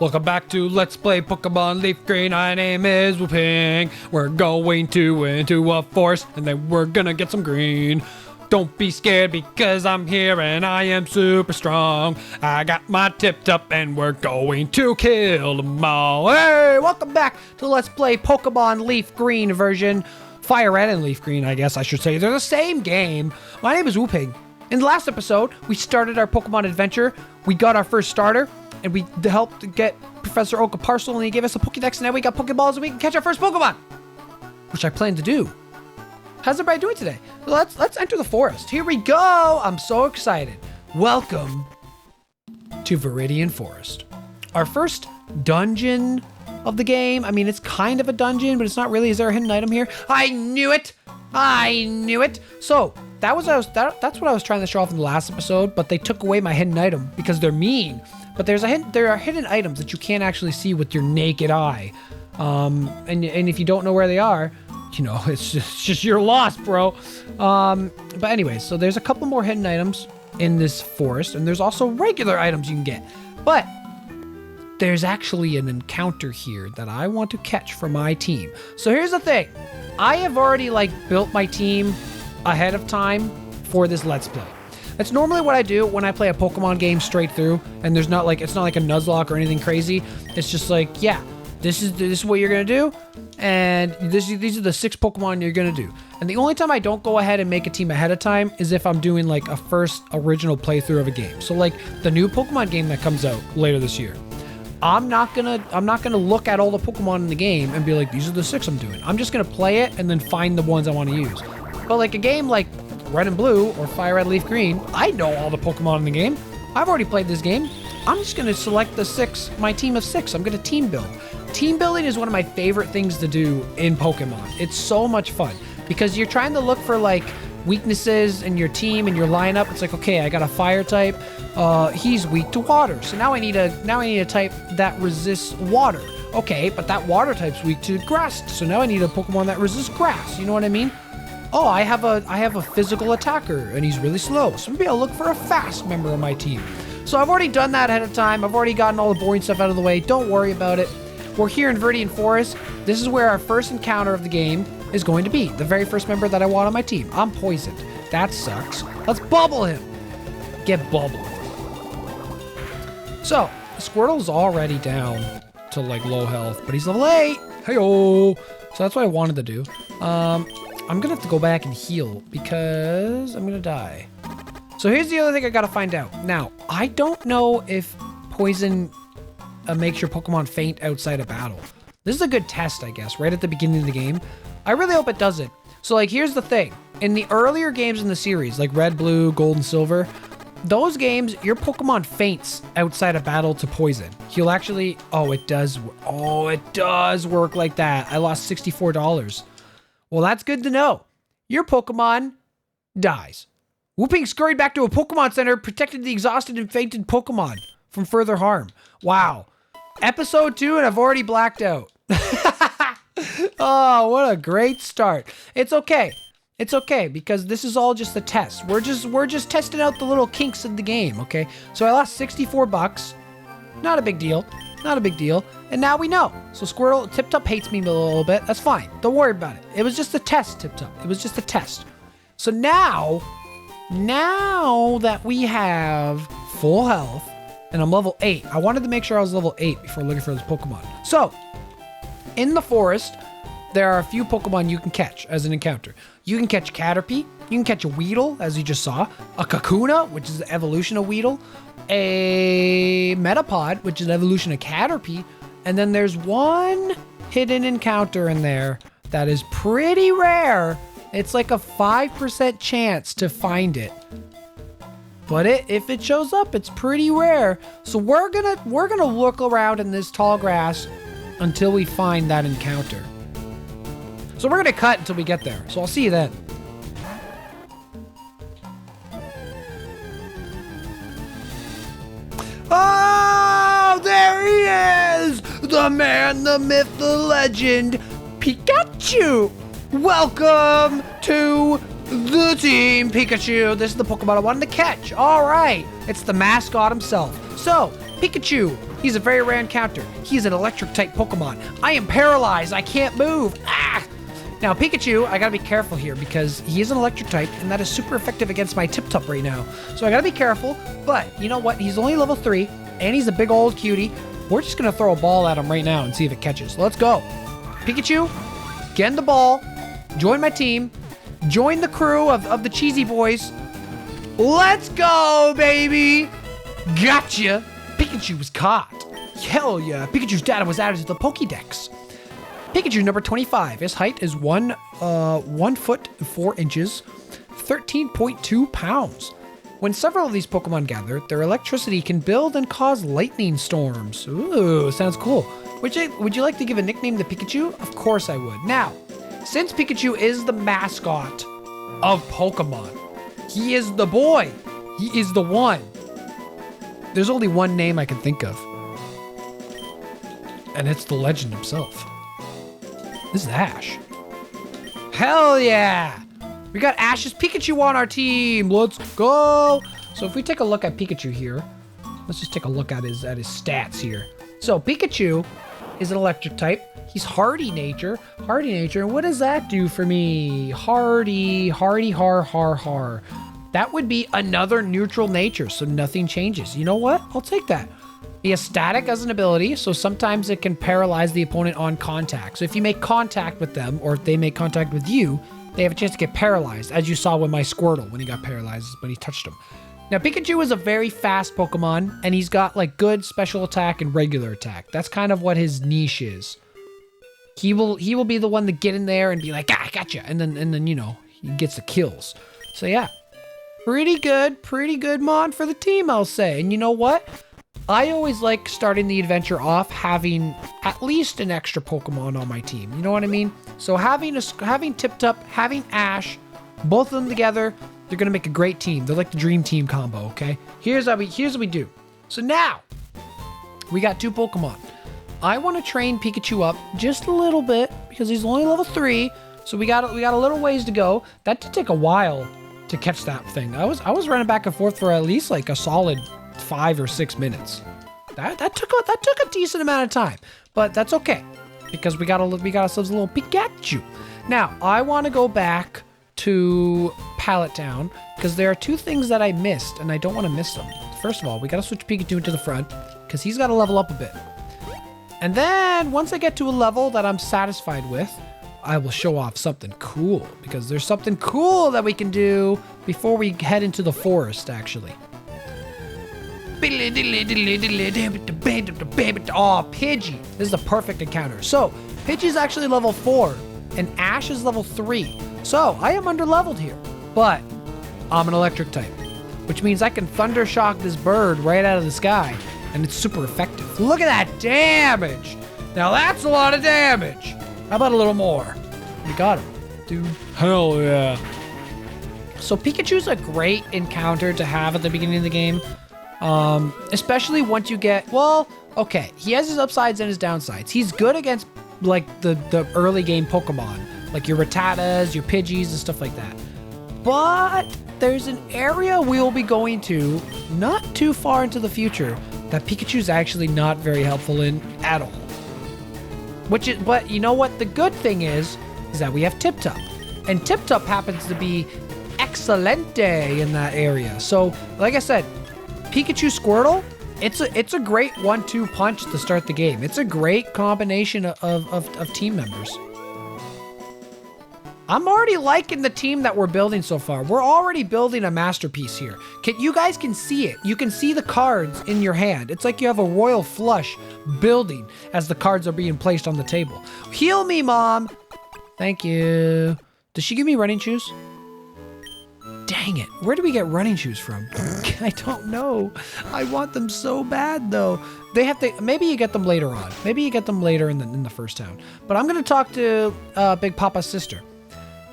Welcome back to Let's Play Pokemon Leaf Green. My name is Whooping. We're going into a forest and then we're gonna get some green. Don't be scared because I'm here and I am super strong. I got my tip-top and we're going to kill them all. Hey, welcome back to Let's Play Pokemon Leaf Green version. Fire Red and Leaf Green, I guess I should say. They're the same game. My name is Whooping. In the last episode, we started our Pokemon adventure. We got our first starter. And we helped get Professor Oak a parcel, and he gave us a Pokédex, and now we got Pokeballs, and we can catch our first Pokemon! Which I plan to do. How's everybody doing today? Let's enter the forest. Here we go! I'm so excited. Welcome to Viridian Forest. Our first dungeon of the game. I mean, it's kind of a dungeon, but it's not really. Is there a hidden item here? I knew it! I knew it! So, that's what I was trying to show off in the last episode, but they took away my hidden item because they're mean. But there are hidden items that you can't actually see with your naked eye. And if you don't know where they are, you know, it's just your loss, bro. But anyways, so there's a couple more hidden items in this forest, and there's also regular items you can get. But there's actually an encounter here that I want to catch for my team. So here's the thing. I have already built my team ahead of time for this Let's Play. That's normally what I do when I play a Pokemon game straight through, and it's not like a Nuzlocke or anything crazy. It's just like, yeah, this is what you're gonna do, and these are the 6 Pokemon you're gonna do. And the only time I don't go ahead and make a team ahead of time is if I'm doing like a first original playthrough of a game. So like the new Pokemon game that comes out later this year. I'm not gonna look at all the Pokemon in the game and be like, these are the 6 I'm doing. I'm just gonna play it and then find the ones I want to use. But like a game like Red and Blue or Fire Red Leaf Green, I know all the Pokemon in the game. I've already played this game. I'm just gonna select the 6, my team of 6. I'm gonna team build. Team building is one of my favorite things to do in Pokemon. It's so much fun because you're trying to look for like weaknesses in your team and your lineup. It's like, okay, I got a fire type. He's weak to water, so now I need a type that resists water. Okay, but that water type's weak to grass, so now I need a Pokemon that resists grass. You know what I mean? Oh, I have a physical attacker, and he's really slow. So maybe I'll look for a fast member of my team. So I've already done that ahead of time. I've already gotten all the boring stuff out of the way. Don't worry about it. We're here in Viridian Forest. This is where our first encounter of the game is going to be. The very first member that I want on my team. I'm poisoned. That sucks. Let's bubble him. Get bubbled. So, Squirtle's already down to like low health, but he's level 8. Hey-oh. So that's what I wanted to do. I'm gonna have to go back and heal because I'm gonna die. So here's the other thing I gotta find out. Now, I don't know if poison makes your Pokemon faint outside of battle. This is a good test, I guess, right at the beginning of the game. I really hope it doesn't. So like, here's the thing. In the earlier games in the series, like Red, Blue, Gold, and Silver, those games, your Pokemon faints outside of battle to poison. He'll actually, it does work like that. I lost $64. Well, that's good to know. Your Pokemon dies. Whooping scurried back to a Pokemon Center, protected the exhausted and fainted Pokemon from further harm. Wow. Episode 2 and I've already blacked out. Oh, what a great start. It's okay. It's okay because this is all just a test. We're just testing out the little kinks of the game, okay? So I lost 64 bucks. Not a big deal. Not a big deal. And now we know. So Squirtle, Tip-Top hates me a little bit. That's fine. Don't worry about it. It was just a test, Tip-Top. It was just a test. So now that we have full health and I'm level 8, I wanted to make sure I was level 8 before looking for this Pokemon. So, in the forest, there are a few Pokemon you can catch as an encounter. You can catch Caterpie. You can catch a Weedle, as you just saw. A Kakuna, which is the evolution of Weedle. A Metapod, which is an evolution of Caterpie. And then there's one hidden encounter in there that is pretty rare. It's like a 5% chance to find it. But if it shows up, it's pretty rare. So we're gonna look around in this tall grass until we find that encounter. So we're gonna cut until we get there. So I'll see you then. Oh, there he is! The man, the myth, the legend, Pikachu! Welcome to the team, Pikachu. This is the Pokemon I wanted to catch. All right, it's the mascot himself. So Pikachu. He's a very rare encounter. He's an electric type Pokemon. I am paralyzed. I can't move. Ah! Now, Pikachu, I gotta be careful here because he is an electric type, and that is super effective against my Tip-Top right now. So I gotta be careful, but you know what? He's only level 3, and he's a big old cutie. We're just gonna throw a ball at him right now and see if it catches. Let's go. Pikachu, get in the ball, join my team, join the crew of the Cheezy boys. Let's go, baby! Gotcha! Pikachu was caught. Hell yeah, Pikachu's data was added to the Pokédex. Pikachu number 25. His height is 1 foot 4 inches, 13.2 pounds. When several of these Pokemon gather, their electricity can build and cause lightning storms. Ooh, sounds cool. Would you like to give a nickname to Pikachu? Of course I would. Now, since Pikachu is the mascot of Pokemon, he is the boy. He is the one. There's only one name I can think of. And it's the legend himself. This is Ash. Hell yeah! We got Ash's Pikachu on our team. Let's go! So if we take a look at Pikachu here, let's just take a look at his stats here. So Pikachu is an electric type. He's hardy nature. Hardy nature. What does that do for me? Hardy, har. That would be another neutral nature, so nothing changes. You know what? I'll take that. He has static as an ability, so sometimes it can paralyze the opponent on contact. So if you make contact with them, or if they make contact with you, they have a chance to get paralyzed, as you saw with my Squirtle when he got paralyzed when he touched him. Now, Pikachu is a very fast Pokemon, and he's got like good special attack and regular attack. That's kind of what his niche is. He will be the one to get in there and be like, ah, I gotcha, and then you know, he gets the kills. So yeah, pretty good mod for the team, I'll say. And you know what? I always like starting the adventure off having at least an extra Pokemon on my team. You know what I mean? So having Tip-Top, having Ash, both of them together, they're gonna make a great team. They're like the dream team combo. Okay. Here's what we do. So now we got 2 Pokemon. I want to train Pikachu up just a little bit because he's only level 3. So we got a little ways to go. That did take a while to catch that thing. I was running back and forth for at least like a solid 5 or 6 minutes. That took a decent amount of time, but that's okay because we got ourselves a little Pikachu. Now I want to go back to Pallet Town because there are 2 things that I missed and I don't want to miss them. First of all, we got to switch Pikachu into the front because he's got to level up a bit. And then once I get to a level that I'm satisfied with, I will show off something cool because there's something cool that we can do before we head into the forest actually. Oh, Pidgey. This is a perfect encounter. So, Pidgey's actually level 4, and Ash is level 3. So, I am under-leveled here. But, I'm an electric type, which means I can Thunder Shock this bird right out of the sky, and it's super effective. Look at that damage! Now, that's a lot of damage! How about a little more? We got him, dude. Hell yeah. So, Pikachu's a great encounter to have at the beginning of the game. Especially once you get, well, okay, he has his upsides and his downsides. He's good against, like, the early game Pokemon, like your Rattatas, your Pidgeys, and stuff like that. But there's an area we'll be going to not too far into the future that Pikachu's actually not very helpful in at all. But you know what? The good thing is that we have Tip-Top. And Tip-Top happens to be excelente in that area. So, like I said, Pikachu Squirtle, it's a great 1-2 punch to start the game. It's a great combination of team members. I'm already liking the team that we're building so far. We're already building a masterpiece here. You guys can see it. You can see the cards in your hand. It's like you have a royal flush building as the cards are being placed on the table. Heal me, Mom. Thank you. Does she give me running shoes? Dang it. Where do we get running shoes from? I don't know. I want them so bad, though. They have to... Maybe you get them later on. Maybe you get them later in the first town. But I'm going to talk to Big Papa's sister.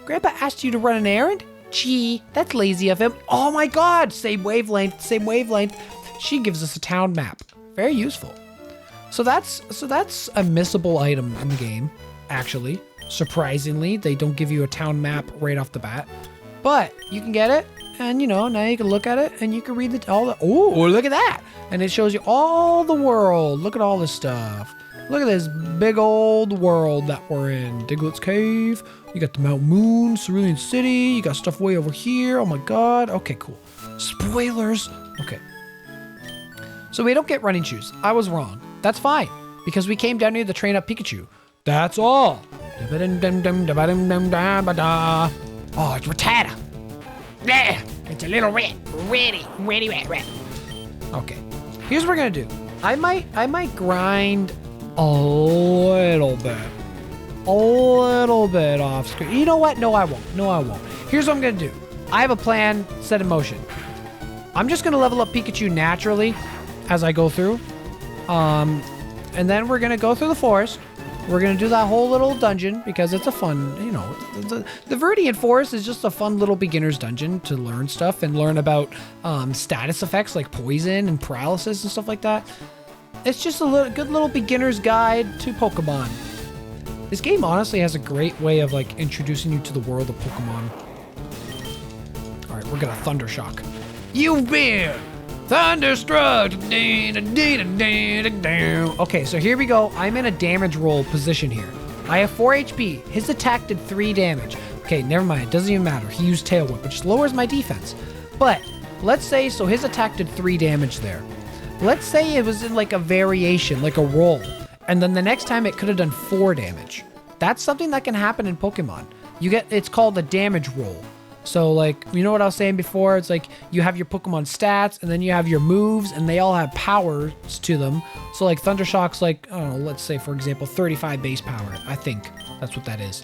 Grandpa asked you to run an errand? Gee, that's lazy of him. Oh my god! Same wavelength, same wavelength. She gives us a town map. Very useful. So that's a missable item in the game, actually. Surprisingly, they don't give you a town map right off the bat. But you can get it, And, you know, now you can look at it and you can read oh, look at that. And it shows you all the world. Look at all this stuff. Look at this big old world that we're in. Diglett's Cave. You got the Mount Moon, Cerulean City. You got stuff way over here. Oh my God. Okay, cool. Spoilers. Okay. So we don't get running shoes. I was wrong. That's fine. Because we came down here to train up Pikachu. That's all. Oh, it's Rattata. Yeah, it's a little rat. Ratty rat. Okay. Here's what we're gonna do. I might grind a little bit off screen. You know what? No, I won't. Here's what I'm gonna do. I have a plan set in motion. I'm just gonna level up Pikachu naturally as I go through. And then we're gonna go through the forest. We're gonna do that whole little dungeon because it's a fun, you know, the Viridian Forest is just a fun little beginner's dungeon to learn stuff and learn about status effects like poison and paralysis and stuff like that. It's just a good little beginner's guide to Pokemon. This game honestly has a great way of like introducing you to the world of Pokemon. All right, we're gonna Thunder Shock. You've been thunderstruck. Okay, so here we go. I'm in a damage roll position here. I have 4 HP. His attack did 3 damage. Okay, never mind. It doesn't even matter. He used Tail Whip, which lowers my defense. But let's say, so his attack did 3 damage there. Let's say it was in like a variation, like a roll. And then the next time it could have done 4 damage. That's something that can happen in Pokemon. It's called a damage roll. So like, you know what I was saying before? It's like you have your Pokemon stats and then you have your moves and they all have powers to them. So like Thunder Shock's like, I don't know, let's say for example, 35 base power. I think that's what that is.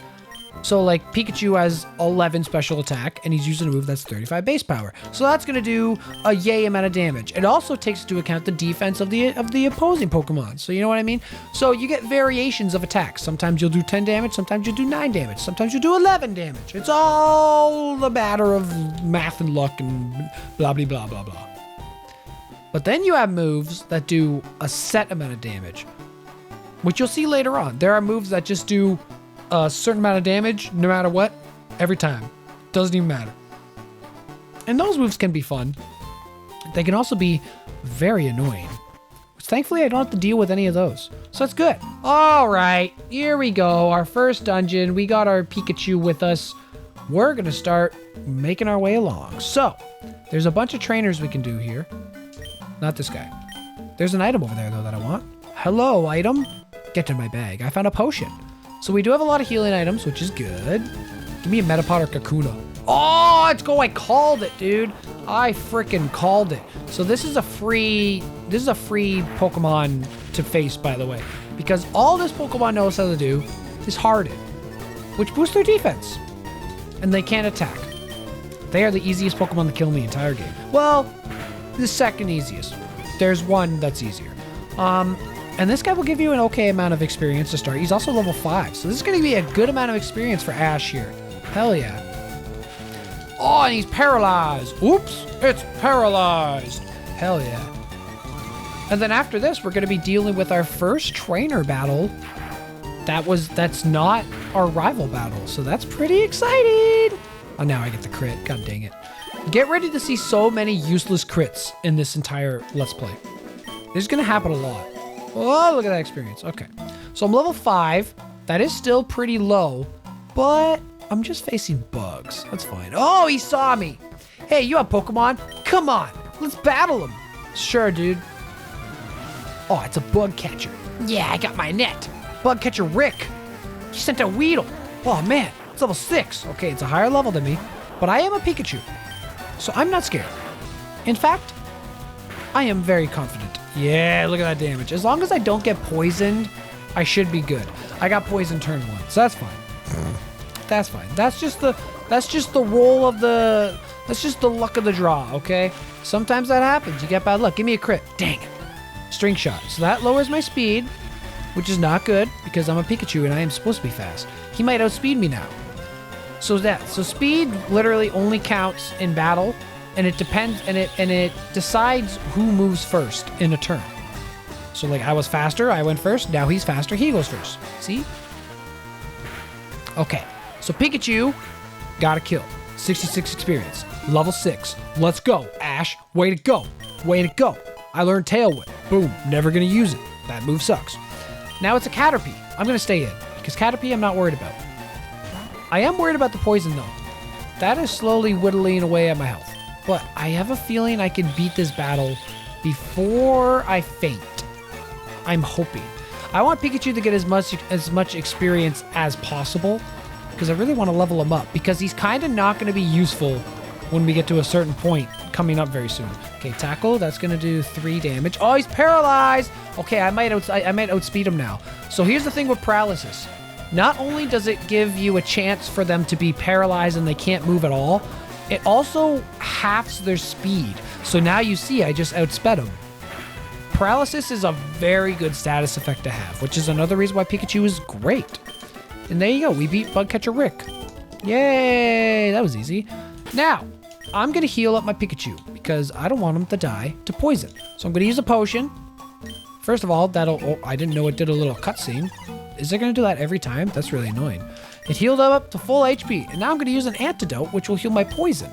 So like Pikachu has 11 special attack and he's using a move that's 35 base power. So that's going to do a yay amount of damage. It also takes into account the defense of the opposing Pokemon. So you know what I mean? So you get variations of attacks. Sometimes you'll do 10 damage, sometimes you'll do 9 damage, sometimes you'll do 11 damage. It's all a matter of math and luck and blah, blah, blah, blah, blah. But then you have moves that do a set amount of damage, which you'll see later on. There are moves that just do a certain amount of damage no matter what, every time. Doesn't even matter. And those moves can be fun. They can also be very annoying. Thankfully, I don't have to deal with any of those. So that's good. All right, here we go. Our first dungeon. We got our Pikachu with us. We're going to start making our way along. So there's a bunch of trainers we can do here. Not this guy. There's an item over there, though, that I want. Hello, item. Get to my bag. I found a potion. So we do have a lot of healing items, which is good. Give me a Metapod or Kakuna. Oh, let's go. I called it, dude. I freaking called it. So this is a free Pokemon to face, by the way, because all this Pokemon knows how to do is Harden, which boosts their defense, and they can't attack. They are the easiest Pokemon to kill in the entire game. Well, the second easiest. There's one that's easier. And this guy will give you an okay amount of experience to start. He's also level 5, so this is going to be a good amount of experience for Ash here. Hell yeah. Oh, and he's paralyzed. Oops, it's paralyzed. Hell yeah. And then after this, we're going to be dealing with our first trainer battle. That's not our rival battle, so that's pretty exciting. Oh, now I get the crit. God dang it. Get ready to see so many useless crits in this entire Let's Play. This is going to happen a lot. Oh, look at that experience. Okay. So I'm level 5. That is still pretty low, but I'm just facing bugs. That's fine. Oh, he saw me. Hey, you have Pokemon? Come on. Let's battle him. Sure, dude. Oh, it's a bug catcher. Yeah, I got my net. Bug catcher Rick. He sent a Weedle. Oh, man. It's level 6. Okay, it's a higher level than me, but I am a Pikachu, so I'm not scared. In fact, I am very confident. Yeah, look at that damage. As long as I don't get poisoned, I should be good. I got poisoned turn 1, so that's fine. That's fine. That's just the roll of the, that's just the luck of the draw, okay? Sometimes that happens. You get bad luck. Give me a crit. Dang it. String shot. So that lowers my speed, which is not good because I'm a Pikachu and I am supposed to be fast. He might outspeed me now. So speed literally only counts in battle. And it depends, and it decides who moves first in a turn. So like I was faster, I went first. Now he's faster, he goes first. See? Okay. So Pikachu got a kill. 66 experience. Level 6. Let's go, Ash. Way to go. Way to go. I learned Tail Whip. Boom. Never gonna use it. That move sucks. Now it's a Caterpie. I'm gonna stay in, because Caterpie I'm not worried about. I am worried about the poison, though. That is slowly whittling away at my health. But I have a feeling I can beat this battle before I faint. I'm hoping. I want Pikachu to get as much experience as possible, because I really want to level him up, because he's kind of not going to be useful when we get to a certain point coming up very soon. Okay, Tackle, that's going to do 3 damage. Oh, he's paralyzed! Okay, I might outspeed him now. So here's the thing with paralysis. Not only does it give you a chance for them to be paralyzed and they can't move at all, it also halves their speed. So now you see I just outsped him. Paralysis is a very good status effect to have, which is another reason why Pikachu is great. And there you go, we beat Bugcatcher Rick. Yay, that was easy. Now, I'm gonna heal up my Pikachu because I don't want him to die to poison. So I'm gonna use a potion. First of all, I didn't know it did a little cutscene. Is it gonna do that every time? That's really annoying. It healed up to full HP, and now I'm gonna use an antidote, which will heal my poison.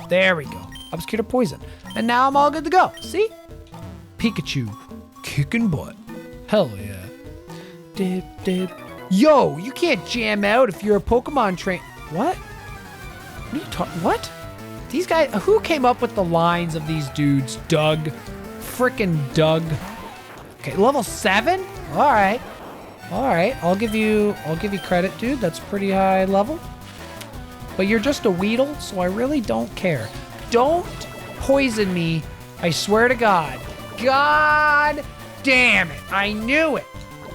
There we go. I was cured of poison. And now I'm all good to go. See? Pikachu, kicking butt. Hell yeah. Dip, dip. Yo, you can't jam out if you're a Pokemon train. What? What are you talking? What? These guys, who came up with the lines of these dudes? Doug. Frickin' Doug. Okay, level 7? All right. All right, I'll give you credit, dude. That's pretty high level. But you're just a Weedle, so I really don't care. Don't poison me. I swear to God. God damn it. I knew it.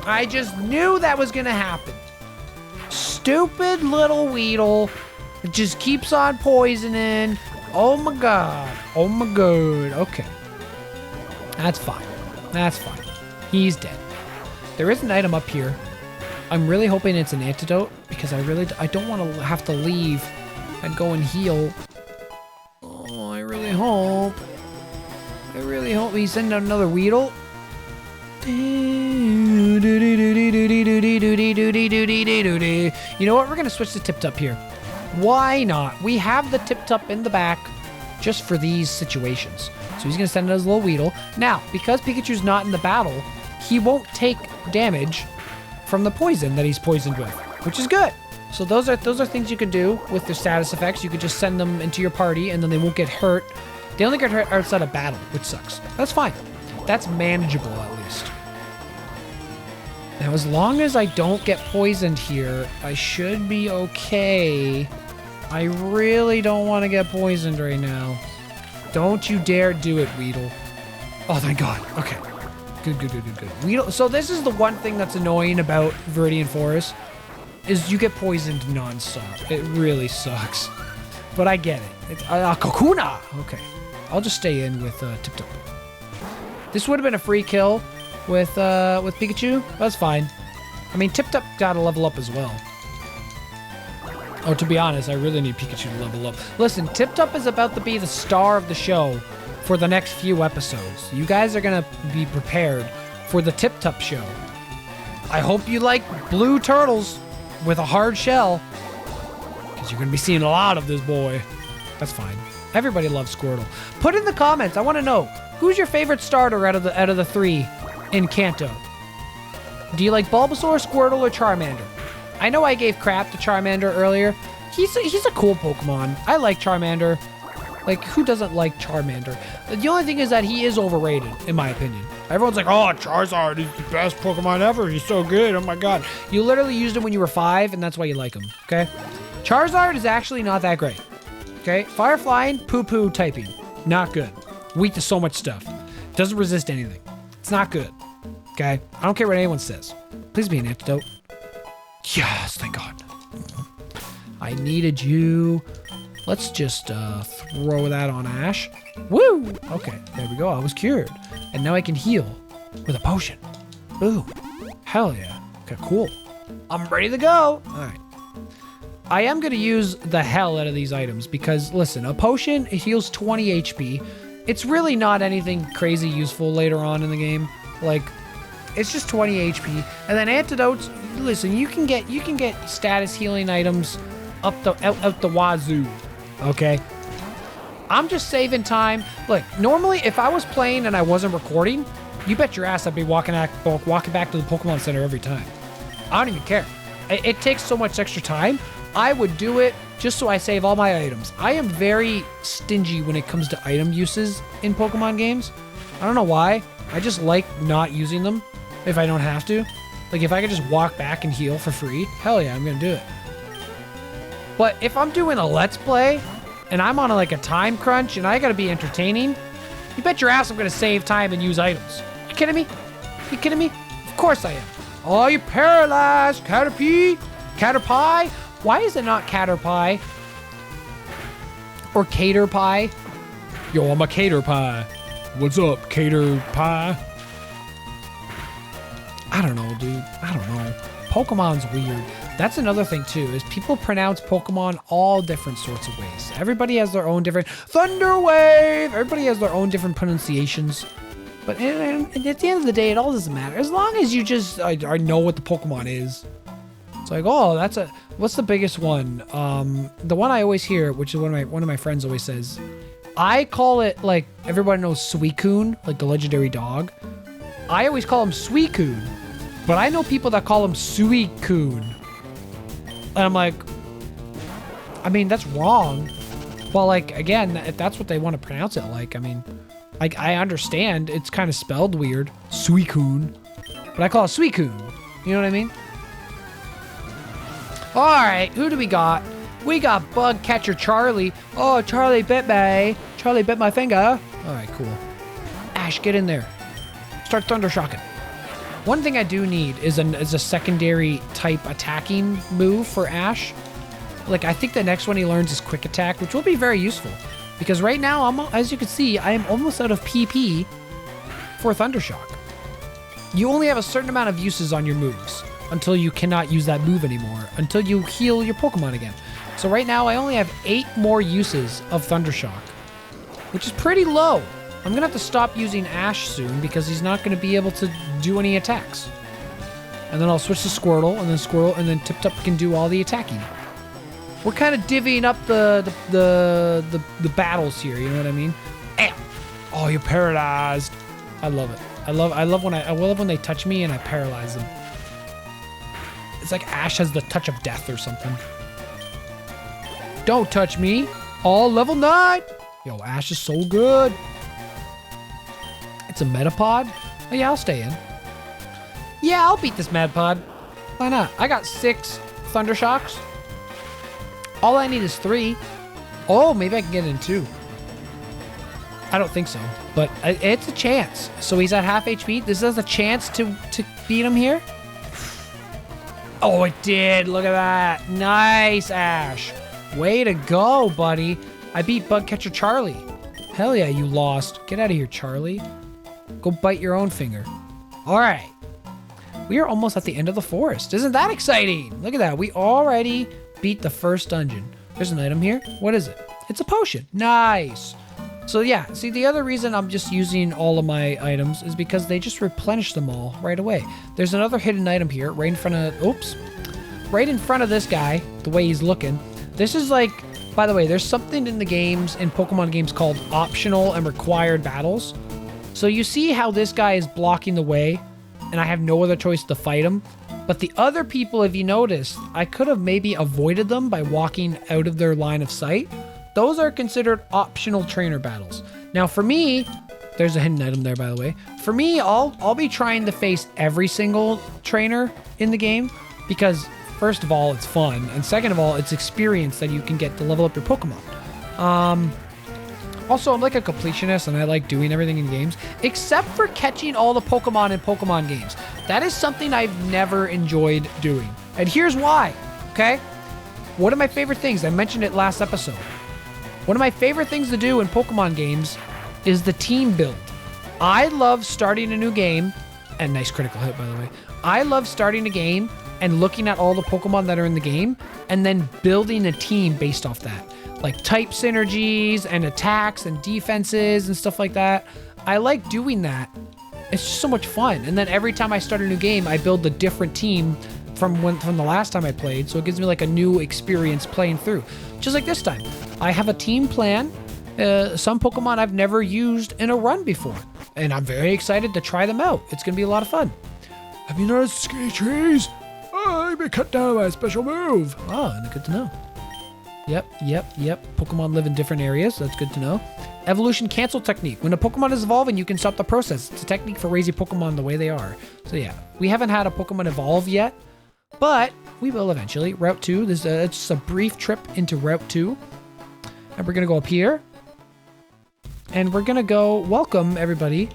I just knew that was going to happen. Stupid little Weedle. It just keeps on poisoning. Oh my God. Oh my God. Okay. That's fine. That's fine. He's dead. There is an item up here. I'm really hoping it's an antidote because I don't want to have to leave and go and heal. Oh, I really hope. I really hope we send out another Weedle. You know what? We're going to switch to Tip-Tup here. Why not? We have the Tip-Tup in the back just for these situations. So he's going to send out his little Weedle. Now, because Pikachu's not in the battle, he won't take damage from the poison that he's poisoned with, which is good. So those are things you can do with their status effects. You could just send them into your party and then they won't get hurt. They only get hurt outside of battle, which sucks. That's fine. That's manageable at least. Now, as long as I don't get poisoned here, I should be okay. I really don't want to get poisoned right now. Don't you dare do it, Weedle. Oh, thank God. Okay. Good. Weedle. So this is the one thing that's annoying about Viridian Forest, is you get poisoned nonstop. It really sucks. But I get it. It's Kokuna! Okay. I'll just stay in with Tip-Tup. This would have been a free kill with Pikachu. That's fine. I mean, Tip-Tup got to level up as well. Oh, to be honest, I really need Pikachu to level up. Listen, Tip-Tup is about to be the star of the show for the next few episodes. You guys are going to be prepared for the Tip-Tup show. I hope you like blue turtles with a hard shell, because you're going to be seeing a lot of this boy. That's fine. Everybody loves Squirtle. Put in the comments. I want to know, who's your favorite starter out of the 3 in Kanto? Do you like Bulbasaur, Squirtle, or Charmander? I know I gave crap to Charmander earlier. He's a cool Pokemon. I like Charmander. Like, who doesn't like Charmander? The only thing is that he is overrated, in my opinion. Everyone's like, oh, Charizard is the best Pokemon ever. He's so good. Oh my God. You literally used him when you were 5, and that's why you like him, okay? Charizard is actually not that great, okay? Fire Flying, poo-poo typing. Not good. Weak to so much stuff. Doesn't resist anything. It's not good, okay? I don't care what anyone says. Please be an antidote. Yes, thank God. I needed you. Let's just throw that on Ash. Woo! Okay, there we go. I was cured. And now I can heal with a potion. Boom. Hell yeah. Okay, cool. I'm ready to go. All right. I am going to use the hell out of these items because, listen, a potion, it heals 20 HP. It's really not anything crazy useful later on in the game. Like, it's just 20 HP. And then antidotes, listen, you can get status healing items out the wazoo. Okay? I'm just saving time. Look, normally if I was playing and I wasn't recording, you bet your ass I'd be walking back to the Pokemon Center every time. I don't even care. It takes so much extra time. I would do it just so I save all my items. I am very stingy when it comes to item uses in Pokemon games. I don't know why. I just like not using them if I don't have to. Like if I could just walk back and heal for free, hell yeah, I'm gonna do it. But if I'm doing a Let's Play and I'm on a time crunch and I gotta be entertaining, you bet your ass I'm gonna save time and use items. You kidding me? You kidding me? Of course I am. Oh, you're paralyzed, Caterpie. Caterpie? Why is it not Caterpie? Or Caterpie? Yo, I'm a Caterpie. What's up, Caterpie? I don't know, dude. I don't know. Pokemon's weird. That's another thing, too, is people pronounce Pokemon all different sorts of ways. Everybody has their own different... Thunder Wave! Everybody has their own different pronunciations. But at the end of the day, it all doesn't matter. As long as you just I know what the Pokemon is. It's like, oh, that's a... What's the biggest one? The one I always hear, which is one of my friends always says. I call it, everybody knows Suicune, the legendary dog. I always call him Suicune. But I know people that call him Suicune. And I'm like, I mean, that's wrong. Well, again, if that's what they want to pronounce it like, I mean... I understand it's kind of spelled weird, Suicune, but I call it Suicune. You know what I mean? All right, who do we got? We got Bug Catcher Charlie. Oh, Charlie bit me. Charlie bit my finger. All right, cool. Ash, get in there. Start Thundershocking. One thing I do need is a secondary type attacking move for Ash. I think the next one he learns is Quick Attack, which will be very useful. Because right now, as you can see, I am almost out of PP for Thundershock. You only have a certain amount of uses on your moves until you cannot use that move anymore, until you heal your Pokemon again. So right now, I only have 8 more uses of Thundershock, which is pretty low. I'm going to have to stop using Ash soon because he's not going to be able to do any attacks. And then I'll switch to Squirtle, and then Tip Top can do all the attacking. We're kind of divvying up the battles here, you know what I mean? Ow. Oh, you're paralyzed. I love it. I love when they touch me and I paralyze them. It's like Ash has the touch of death or something. Don't touch me. All level 9. Yo, Ash is so good. It's a Metapod. Oh yeah, I'll stay in. Yeah, I'll beat this Metapod. Why not? I got 6 Thundershocks. All I need is 3. Oh, maybe I can get in 2. I don't think so, but it's a chance. So he's at half HP. This has a chance to beat him here. Oh, it did. Look at that. Nice, Ash. Way to go, buddy. I beat Bug Catcher Charlie. Hell yeah, you lost. Get out of here, Charlie. Go bite your own finger. All right. We are almost at the end of the forest. Isn't that exciting? Look at that. We already beat the first dungeon. There's an item here. What is it? It's a potion. Nice. So yeah, see, the other reason I'm just using all of my items is because they just replenish them all right away. There's another hidden item here right in front of, oops, right in front of this guy, the way he's looking. This is by the way, there's something in the games, in Pokemon games called optional and required battles. So you see how this guy is blocking the way and I have no other choice to fight him. But the other people, if you notice, I could have maybe avoided them by walking out of their line of sight. Those are considered optional trainer battles. Now for me, there's a hidden item there, by the way. For me, I'll be trying to face every single trainer in the game because first of all, it's fun. And second of all, it's experience that you can get to level up your Pokemon. Also, I'm like a completionist and I like doing everything in games, except for catching all the Pokemon in Pokemon games. That is something I've never enjoyed doing. And here's why, okay? One of my favorite things, I mentioned it last episode. One of my favorite things to do in Pokemon games is the team build. I love starting a new game, and nice critical hit, by the way. I love starting a game and looking at all the Pokemon that are in the game and then building a team based off that. Like type synergies and attacks and defenses and stuff like that. I like doing that. It's just so much fun. And then every time I start a new game, I build a different team from the last time I played. So it gives me like a new experience playing through. Just like this time. I have a team plan some Pokemon I've never used in a run before. And I'm very excited to try them out. It's going to be a lot of fun. Have you noticed skinny trees? Oh, you've been cut down by a special move. Oh, good to know. Yep. Pokemon live in different areas. That's good to know. Evolution cancel technique. When a Pokemon is evolving, you can stop the process. It's a technique for raising Pokemon the way they are. So yeah, we haven't had a Pokemon evolve yet, but we will eventually. Route 2, it's just a brief trip into Route 2. And we're going to go up here. And we're going to go, welcome everybody.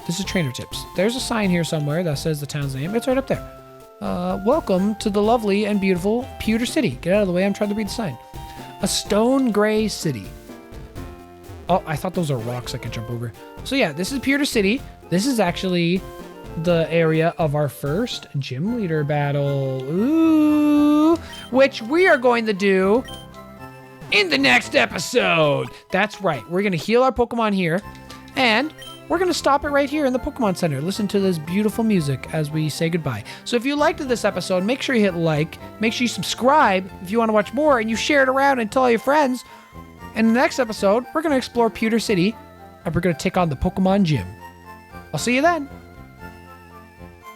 This is Trainer Tips. There's a sign here somewhere that says the town's name. It's right up there. Welcome to the lovely and beautiful Pewter City. Get out of the way, I'm trying to read the sign. A stone gray city. Oh, I thought those are rocks I could jump over. So yeah, this is Pewter City. This is actually the area of our first gym leader battle. Ooh, which we are going to do in the next episode. That's right. We're going to heal our Pokemon here. And we're going to stop it right here in the Pokemon Center. Listen to this beautiful music as we say goodbye. So if you liked this episode, make sure you hit like. Make sure you subscribe if you want to watch more. And you share it around and tell all your friends. And in the next episode, we're going to explore Pewter City. And we're going to take on the Pokemon Gym. I'll see you then.